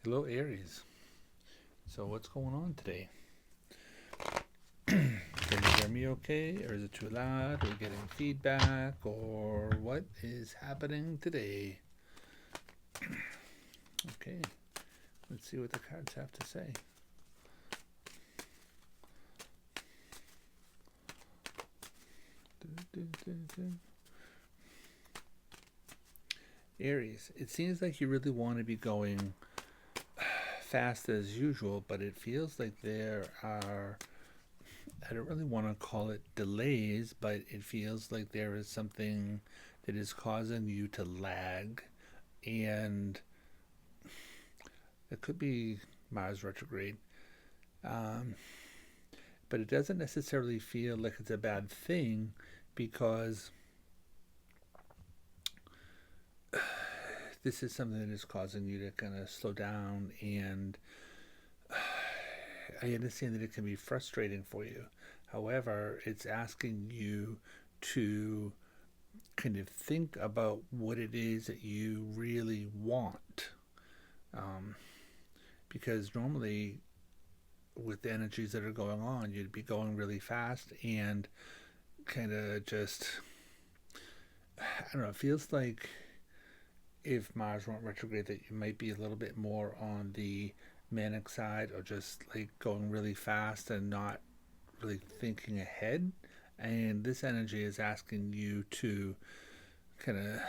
Hello, Aries. So, what's going on today? Can you hear me okay? Or is it too loud? Are we getting feedback? Or what is happening today? Okay, let's see what the cards have to say. Aries, it seems like you really want to be going fast as usual, but it feels like there are, I don't really want to call it delays, but it feels like there is something that is causing you to lag. And it could be Mars retrograde. Um, but it doesn't necessarily feel like it's a bad thing because this is something that is causing you to kind of slow down. And I understand that it can be frustrating for you. However, it's asking you to kind of think about what it is that you really want. Um, because normally, with the energies that are going on, you'd be going really fast and kind of just, I don't know, it feels like if Mars went retrograde, that you might be a little bit more on the manic side or just like going really fast and not really thinking ahead. And this energy is asking you to kind of,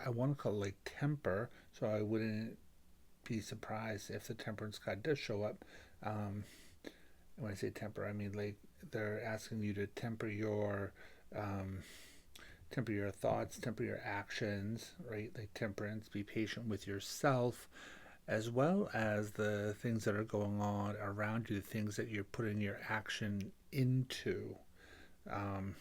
I want to call it like temper. So I wouldn't be surprised if the temperance card does show up. Um, when I say temper, I mean like they're asking you to um, temper your thoughts, temper your actions, right? Like temperance, be patient with yourself, as well as the things that are going on around you, the things that you're putting your action into. Um,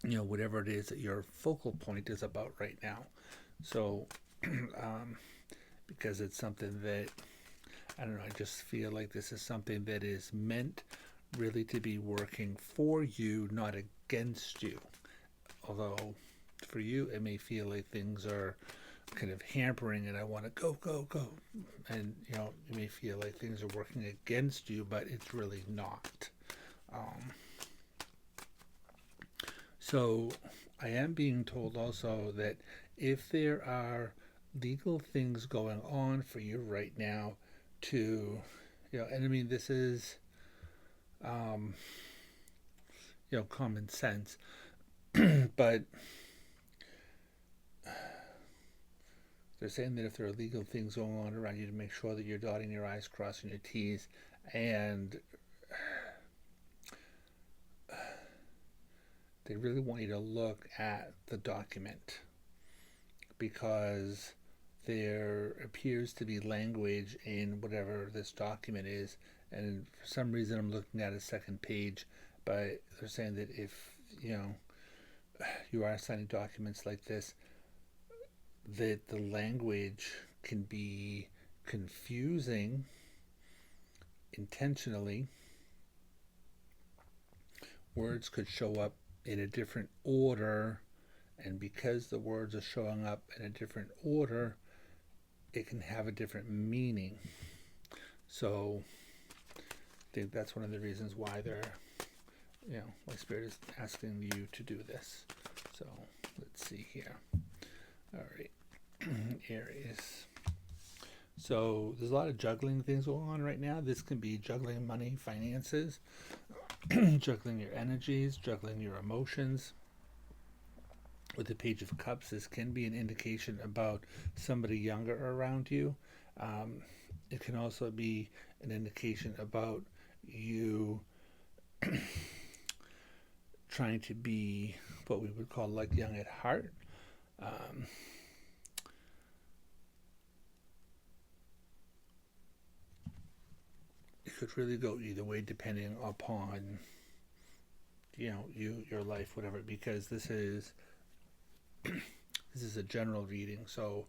whatever it is that your focal point is about right now. So, because it's something that, I don't know, I just feel like this is something that is meant really to be working for you, not against you. Although for you, it may feel like things are kind of hampering and I want to go, go, go. And, you may feel like things are working against you, but it's really not. Um, so I am being told also that if there are legal things going on for you right now to, and I mean, this is, um, common sense, but they're saying that if there are legal things going on around you, to make sure that you're dotting your I's, crossing your T's, and they really want you to look at the document because there appears to be language in whatever this document is, and for some reason I'm looking at a second page, but they're saying that if you are signing documents like this, that the language can be confusing intentionally. Words could show up in a different order, and because the words are showing up in a different order, it can have a different meaning. So I think that's one of the reasons why my spirit is asking you to do this. So let's see here. All right, Aries. So there's a lot of juggling things going on right now. This can be juggling money, finances, juggling your energies, juggling your emotions. With the Page of Cups, this can be an indication about somebody younger around you. Um, it can also be an indication about you trying to be what we would call like young at heart. Um, it could really go either way depending upon your life, whatever, because this is a general reading, so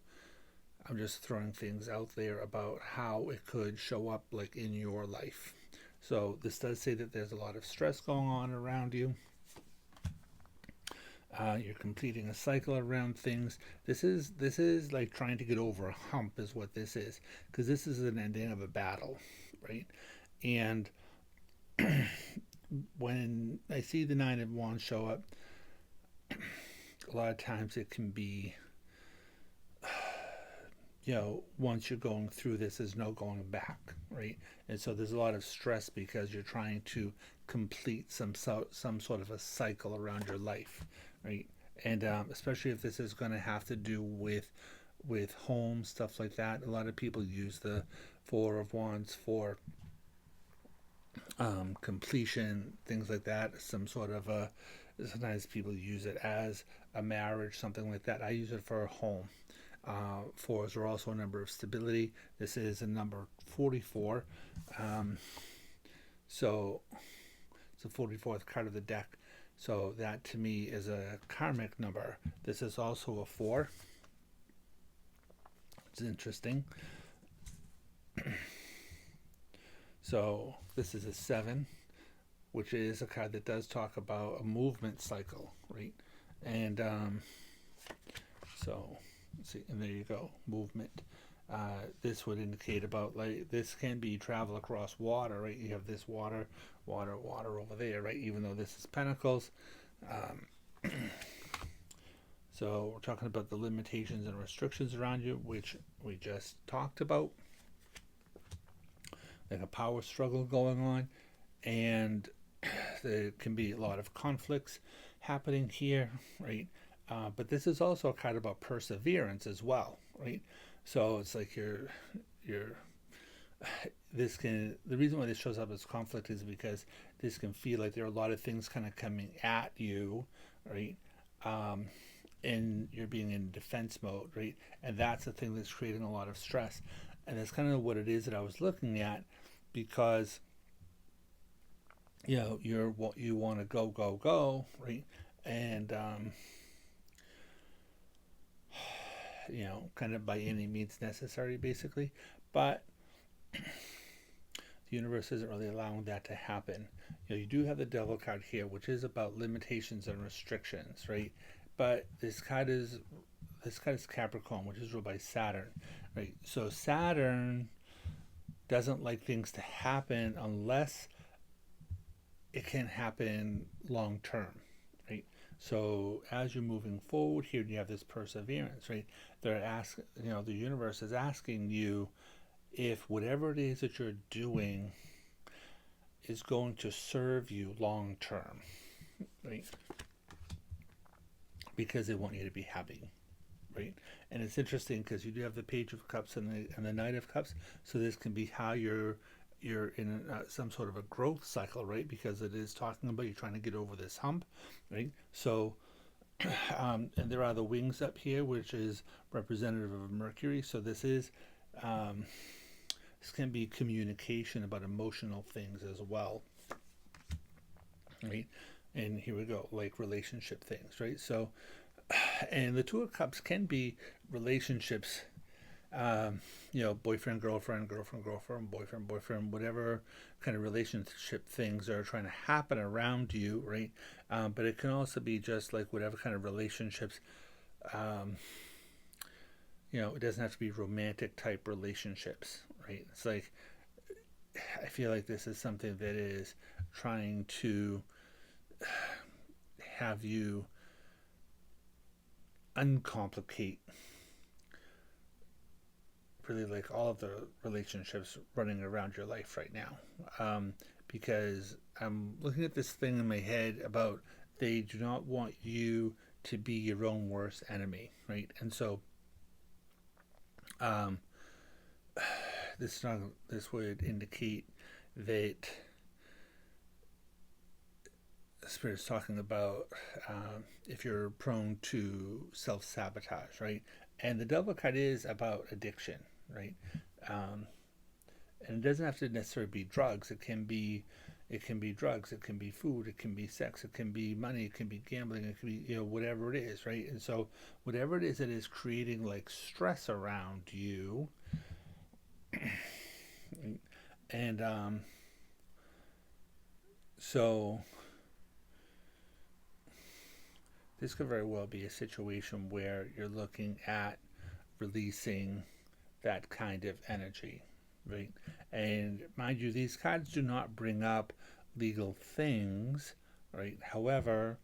I'm just throwing things out there about how it could show up like in your life. So this does say that there's a lot of stress going on around you. You're completing a cycle around things. This is like trying to get over a hump, is what this is, because this is an ending of a battle, right? And when I see the Nine of Wands show up, a lot of times it can be, once you're going through this, there's no going back, right? And so there's a lot of stress because you're trying to complete some sort of a cycle around your life, right? And especially if this is going to have to do with home stuff like that. A lot of people use the Four of Wands for completion, things like that. Some sort of a, sometimes people use it as a marriage, something like that. I use it for a home. Fours are also a number of stability. This is a number 44. Um, so it's the 44th card of the deck. So that to me is a karmic number. This is also a 4. It's interesting. So this is a 7, which is a card that does talk about a movement cycle, right? And so, let's see, and there you go, movement. This would indicate about, like, this can be travel across water, right? You have this water, water, water over there, right? Even though this is pentacles. Um, so we're talking about the limitations and restrictions around you, which we just talked about, like a power struggle going on, and there can be a lot of conflicts happening here, right? But this is also a card about perseverance as well, right? So it's like you're this can, the reason why this shows up as conflict is because this can feel like there are a lot of things kind of coming at you, right? Um, and you're being in defense mode, right? And that's the thing that's creating a lot of stress. And that's kind of what it is that I was looking at, because you're what you want to go go go, right? And kind of by any means necessary, basically. But the universe isn't really allowing that to happen. You do have the Devil card here, which is about limitations and restrictions, right? But this card is Capricorn, which is ruled by Saturn, right? So Saturn doesn't like things to happen unless it can happen long term, right? So as you're moving forward here, you have this perseverance, right? The universe is asking you if whatever it is that you're doing is going to serve you long term, right? Because they want you to be happy, right? And it's interesting because you do have the Page of Cups and the Knight of Cups, so this can be how you're in some sort of a growth cycle, right? Because it is talking about you trying to get over this hump, right? So, and there are the wings up here, which is representative of Mercury. So this can be communication about emotional things as well, right? And here we go, like relationship things, right? So, and the Two of Cups can be relationships, boyfriend, girlfriend, girlfriend, girlfriend, boyfriend, boyfriend, whatever kind of relationship things are trying to happen around you, right? But it can also be just like whatever kind of relationships, um, it doesn't have to be romantic type relationships, right? It's like, I feel like this is something that is trying to have you uncomplicate really like all of the relationships running around your life right now. Because I'm looking at this thing in my head about they do not want you to be your own worst enemy, right? And so um, this would indicate that Spirit's talking about if you're prone to self sabotage, right? And the Devil card is about addiction, right? Um, and it doesn't have to necessarily be drugs. It can be drugs. It can be food. It can be sex. It can be money. It can be gambling. It can be whatever it is, right? And so whatever it is that is creating like stress around you, and so this could very well be a situation where you're looking at releasing that kind of energy, right? And mind you, these cards do not bring up legal things, right? However,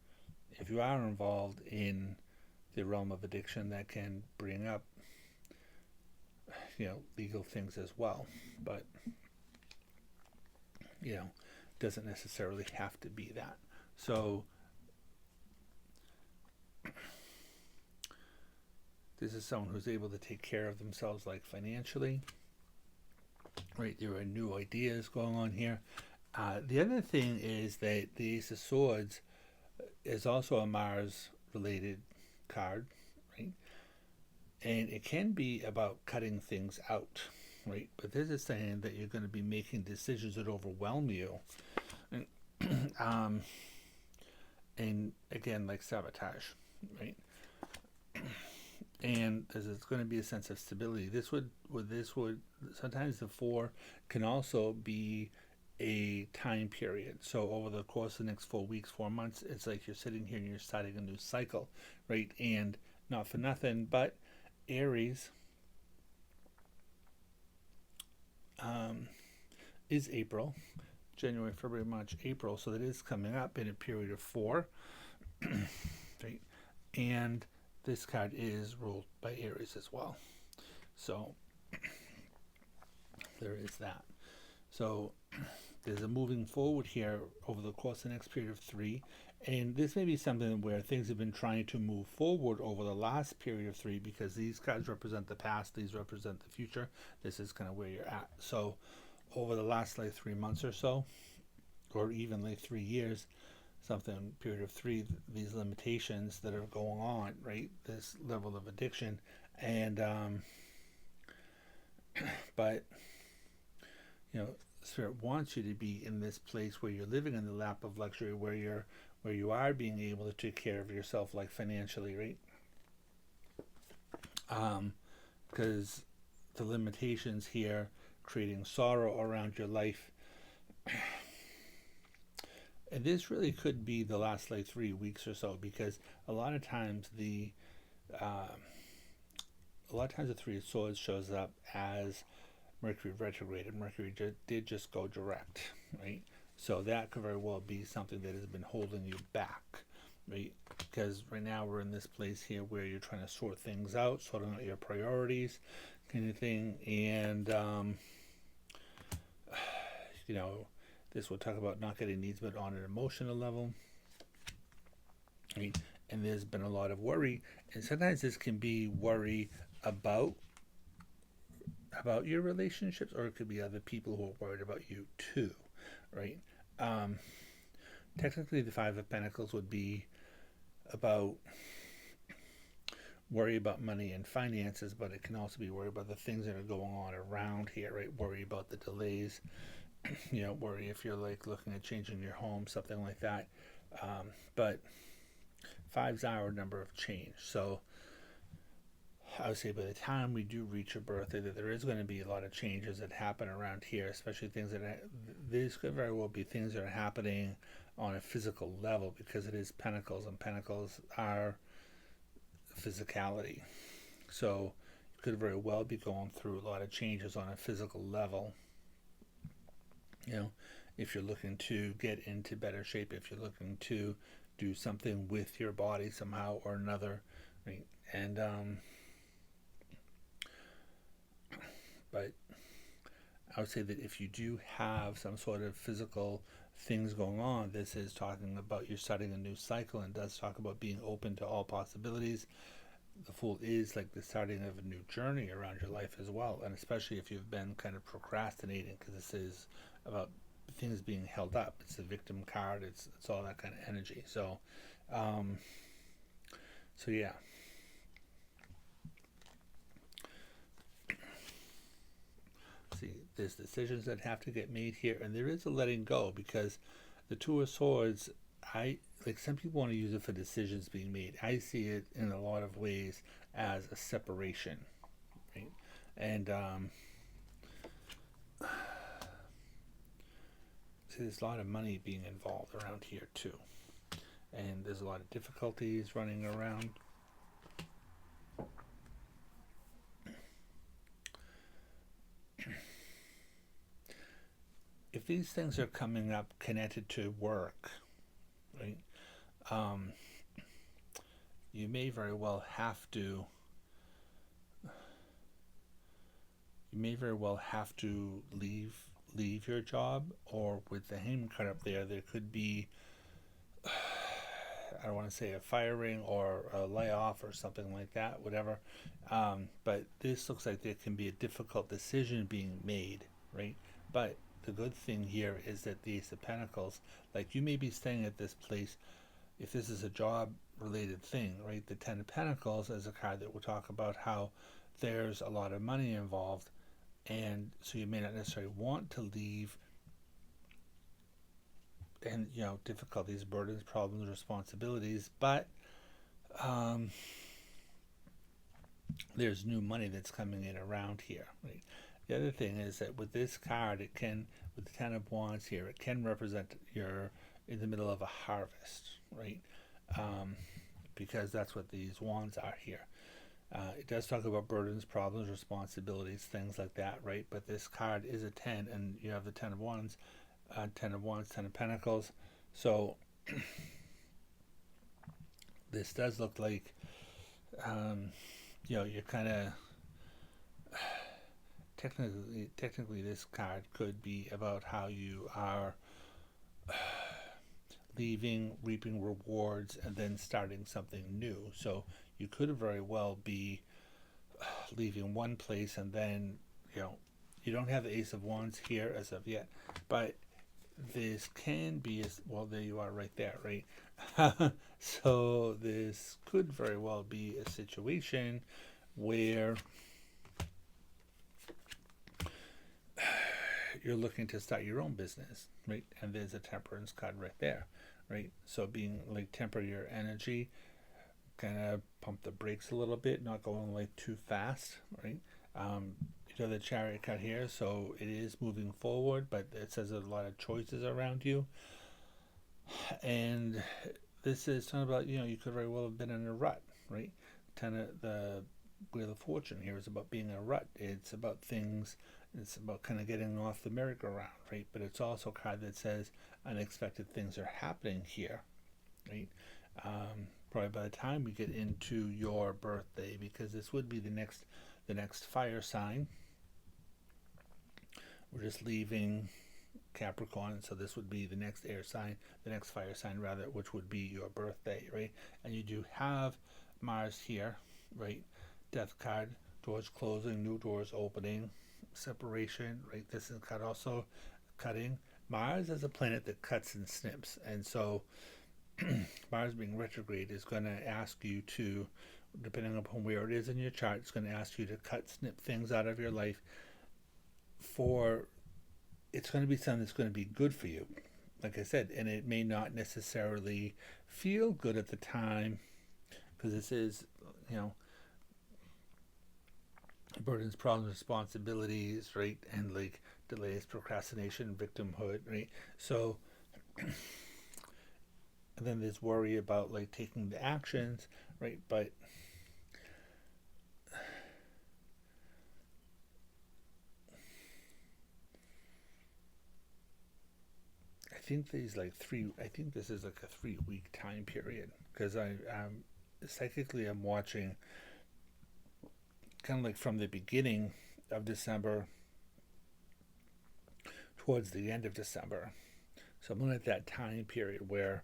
if you are involved in the realm of addiction, that can bring up, legal things as well. But, doesn't necessarily have to be that. So, this is someone who's able to take care of themselves, like financially, right? There are new ideas going on here. The other thing is that the Ace of Swords is also a Mars related card, right? And it can be about cutting things out, right? But this is saying that you're going to be making decisions that overwhelm you. And, and again, like sabotage, right? And there's going to be a sense of stability. This would sometimes the 4 can also be a time period. So over the course of the next 4 weeks, 4 months, it's like you're sitting here and you're starting a new cycle, right? And not for nothing, but Aries is April, January, February, March, April. So that is coming up in a period of 4, right? And this card is ruled by Aries as well. So there is that. So there's a moving forward here over the course of the next period of 3. And this may be something where things have been trying to move forward over the last period of 3, because these cards represent the past, these represent the future. This is kind of where you're at. So over the last 3 months or so, or even 3 years, something period of 3, these limitations that are going on, right? This level of addiction, and but Spirit wants you to be in this place where you're living in the lap of luxury, where you are being able to take care of yourself, like financially, right? Because the limitations here creating sorrow around your life. And this really could be the last 3 weeks or so, because a lot of times the 3 of Swords shows up as Mercury retrograde, and Mercury did just go direct, right? So that could very well be something that has been holding you back, right? Because right now we're in this place here where you're trying to sort things out, sorting out your priorities, kind of thing, and this will talk about not getting needs met on an emotional level, right? And there's been a lot of worry, and sometimes this can be worry about your relationships, or it could be other people who are worried about you too, right? Technically, the 5 of Pentacles would be about worry about money and finances, but it can also be worry about the things that are going on around here, right? Worry about the delays, worry if you're looking at changing your home, something like that. But 5's our number of change. So I would say by the time we do reach your birthday, that there is going to be a lot of changes that happen around here, especially things these could very well be things that are happening on a physical level, because it is Pentacles, and Pentacles are physicality. So you could very well be going through a lot of changes on a physical level. If you're looking to get into better shape, if you're looking to do something with your body somehow or another, right? And but I would say that if you do have some sort of physical things going on, this is talking about you're starting a new cycle, and does talk about being open to all possibilities. The Fool is like the starting of a new journey around your life as well, and especially if you've been kind of procrastinating, because this is about things being held up. It's the victim card. It's all that kind of energy. So, yeah. See, there's decisions that have to get made here, and there is a letting go, because the 2 of Swords, some people want to use it for decisions being made. I see it in a lot of ways as a separation, right? And see, there's a lot of money being involved around here too, and there's a lot of difficulties running around. If these things are coming up connected to work, right, um, you may very well have to leave your job, or with the hangman card up there, there could be, I don't want to say a firing or a layoff or something like that, whatever. But this looks like there can be a difficult decision being made, right? But the good thing here is that the Ace of Pentacles, like, you may be staying at this place if this is a job related thing, right? The Ten of Pentacles is a card that will talk about how there's a lot of money involved, and so you may not necessarily want to leave, and difficulties, burdens, problems, responsibilities, but um, there's new money that's coming in around here, right? The other thing is that with this card, it can, with the Ten of Wands here, it can represent you're in the middle of a harvest, right? Um, because that's what these wands are here. It does talk about burdens, problems, responsibilities, things like that, right? But this card is a 10, and you have the Ten of Wands, Ten of Pentacles. So this does look like, you're kind of, technically this card could be about how you are leaving, reaping rewards, and then starting something new. So you could very well be leaving one place, and then you don't have the Ace of Wands here as of yet, but this can be as well. There you are, right there, right? So this could very well be a situation where you're looking to start your own business, right? And there's a Temperance card right there, right? So being like, temper your energy, kind of pump the brakes a little bit, not going like too fast, right? The Chariot card here, so it is moving forward, but it says there's a lot of choices around you, and this is talking about, you could very well have been in a rut, right? The Wheel of Fortune here is about being in a rut. It's about things, it's about kind of getting off the merry-go-round, right? But it's also a card that says unexpected things are happening here, right? Probably by the time we get into your birthday, because this would be the next fire sign. We're just leaving Capricorn, so this would be the next air sign, the next fire sign rather, which would be your birthday, right? And you do have Mars here, right? Death card, doors closing, new doors opening, separation, right? This is also cutting. Mars is a planet that cuts and snips, and so Mars being retrograde is going to ask you to, depending upon where it is in your chart, it's going to ask you to cut, snip things out of your life. It's going to be something that's going to be good for you, like I said, and it may not necessarily feel good at the time, because this is, burdens, problems, responsibilities, right? And like delays, procrastination, victimhood, right? So, and then there's worry about like taking the actions, right? But I think this is like a 3 week time period, because psychically I'm watching kind of like from the beginning of December towards the end of December. So I'm looking at that time period where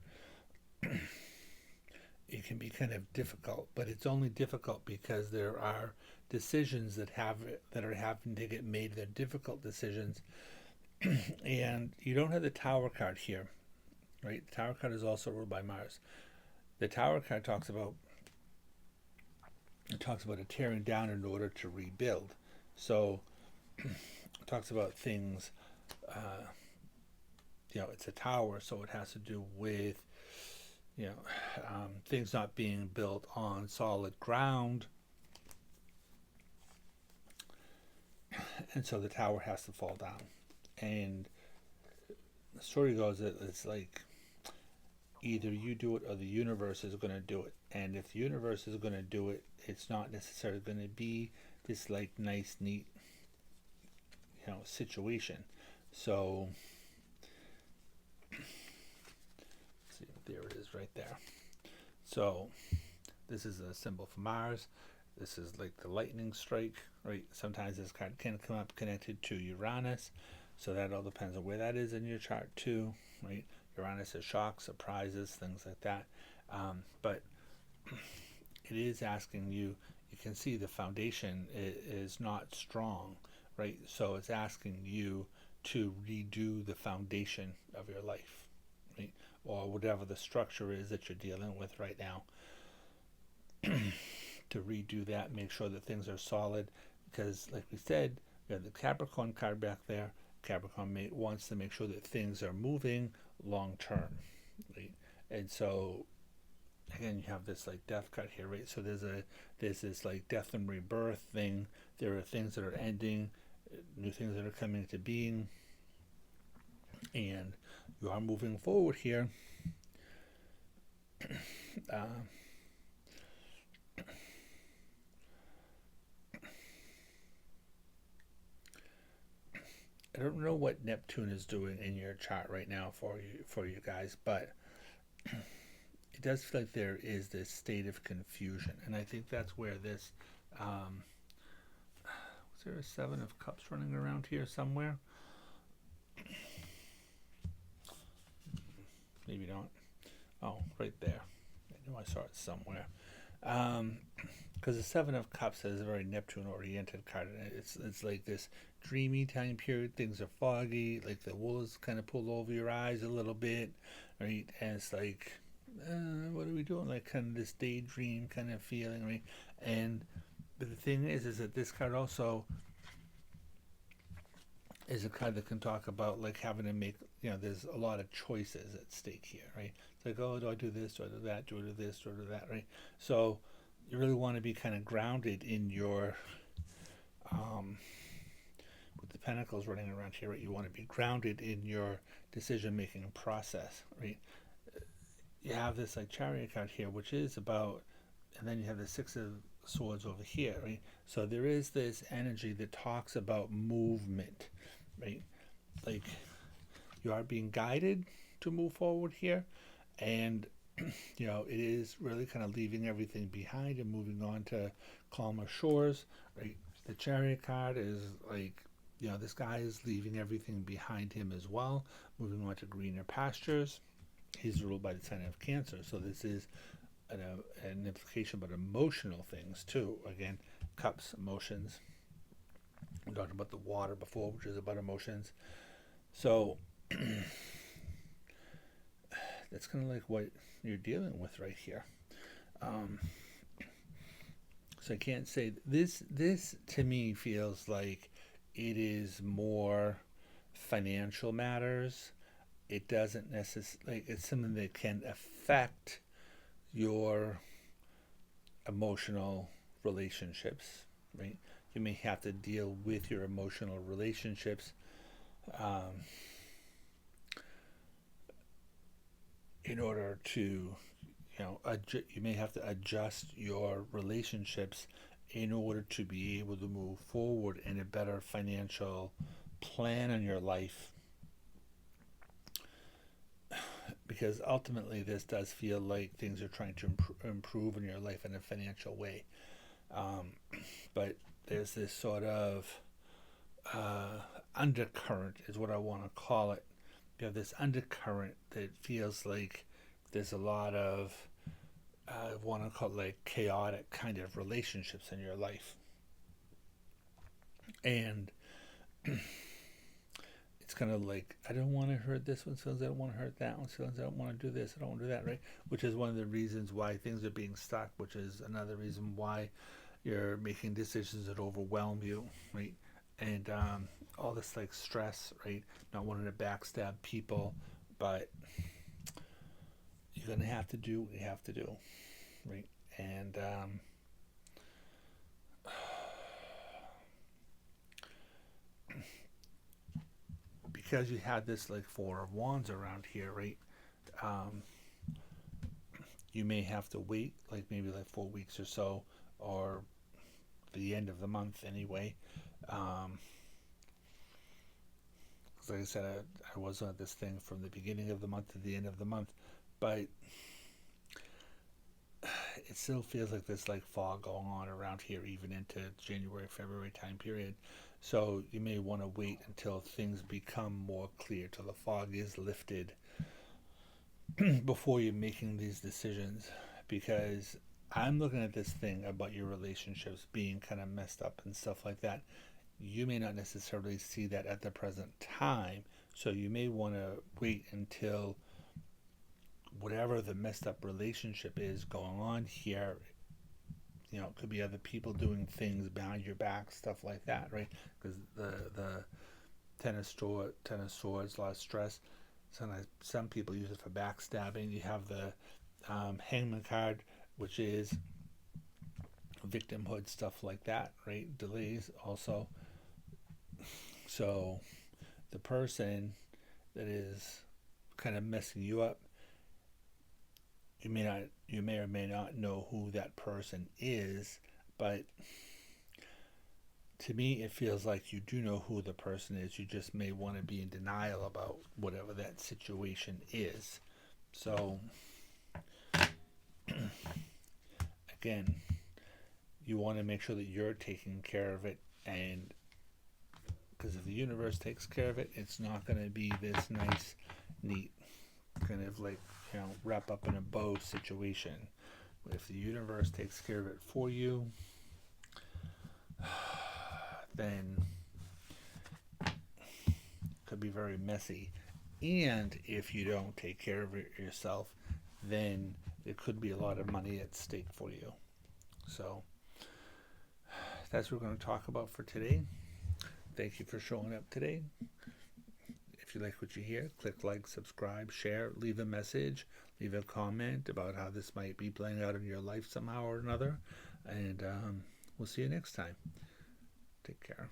it can be kind of difficult, but it's only difficult because there are decisions that are having to get made. They're difficult decisions, and you don't have the Tower card here, right? The Tower card is also ruled by Mars. The Tower card talks about a tearing down in order to rebuild. So it talks about things. It's a tower, so it has to do with things not being built on solid ground, and so the tower has to fall down. And the story goes that it's like either you do it or the universe is going to do it. And if the universe is going to do it, it's not necessarily going to be this like nice, neat, situation. So, see, there it is right there. So, this is a symbol for Mars. This is like the lightning strike, right? Sometimes this card can come up connected to Uranus. So that all depends on where that is in your chart too, right? Uranus is shocks, surprises, things like that. But it is asking you, you can see the foundation is not strong, right? So it's asking you to redo the foundation of your life, right? Or whatever the structure is that you're dealing with right now. To redo that, make sure that things are solid, because like we said, we have the Capricorn card back there. Capricorn wants to make sure that things are moving long term, right? And so again, you have this like death card here, right? So there's this like death and rebirth thing. There are things that are ending, new things that are coming into being, and you are moving forward here. I don't know what Neptune is doing in your chart right now for you guys, but it does feel like there is this state of confusion, and I think that's where this. Was there a Seven of Cups running around here somewhere? Maybe not. Oh, right there. I knew I saw it somewhere. Because the Seven of Cups is a very Neptune-oriented card. It's like this dreamy time period. Things are foggy, like the wool is kind of pulled over your eyes a little bit, right? And it's like, what are we doing? Like kind of this daydream kind of feeling, right? And but the thing is that this card also is a card that can talk about like having to make, there's a lot of choices at stake here, right? It's like, oh, do I do this? Do I do that? Do I do this? Do I do that? Right? So you really want to be kind of grounded in your, with the pentacles running around here, right? You want to be grounded in your decision-making process, right? You have this like chariot card here, which is about, and then you have the Six of Swords over here, right? So there is this energy that talks about movement, right? Like you are being guided to move forward here, and it is really kind of leaving everything behind and moving on to calmer shores, right? The Chariot card is like, this guy is leaving everything behind him as well, moving on to greener pastures. He's ruled by the sign of Cancer, so this is an implication about emotional things too. Again, cups, emotions. We talked about the water before, which is about emotions. So that's kind of like what you're dealing with right here. So I can't say this. This to me feels like it is more financial matters. It doesn't necessarily. Like, it's something that can affect your emotional relationships, right? You may have to deal with your emotional relationships in order to, you may have to adjust your relationships in order to be able to move forward in a better financial plan in your life, because ultimately this does feel like things are trying to improve in your life in a financial way. But there's this sort of undercurrent, is what I want to call it. You have this undercurrent that feels like there's a lot of, I want to call it like chaotic kind of relationships in your life. And it's kind of like, I don't want to hurt this one, feels I don't want to hurt that one, feels I don't want to do this, I don't want to do that, right? Which is one of the reasons why things are being stuck, which is another reason why you're making decisions that overwhelm you, right? And all this like stress, right? Not wanting to backstab people, but you're gonna have to do what you have to do, right? And because you had this like Four of Wands around here, right? you may have to wait like maybe like 4 weeks or so, or the end of the month anyway. Um, 'Cause like I said, I was on this thing from the beginning of the month to the end of the month, but it still feels like there's like fog going on around here, even into January, February time period. So you may want to wait until things become more clear, till the fog is lifted, before you're making these decisions. Because I'm looking at this thing about your relationships being kind of messed up and stuff like that. You may not necessarily see that at the present time, so you may want to wait until whatever the messed up relationship is going on here. It could be other people doing things behind your back, stuff like that, right? Because the ten of swords, a lot of stress. Sometimes some people use it for backstabbing. You have the hangman card, which is victimhood, stuff like that, right? Delays also. So the person that is kind of messing you up, you may or may not know who that person is, but to me it feels like you do know who the person is. You just may want to be in denial about whatever that situation is. So again, you want to make sure that you're taking care of it, and because if the universe takes care of it, it's not going to be this nice, neat, kind of like, wrap up in a bow situation. If the universe takes care of it for you, then it could be very messy. And if you don't take care of it yourself, then there could be a lot of money at stake for you. So that's what we're going to talk about for today. Thank you for showing up today. If you like what you hear, click like, subscribe, share, leave a message, leave a comment about how this might be playing out in your life somehow or another. And we'll see you next time. Take care.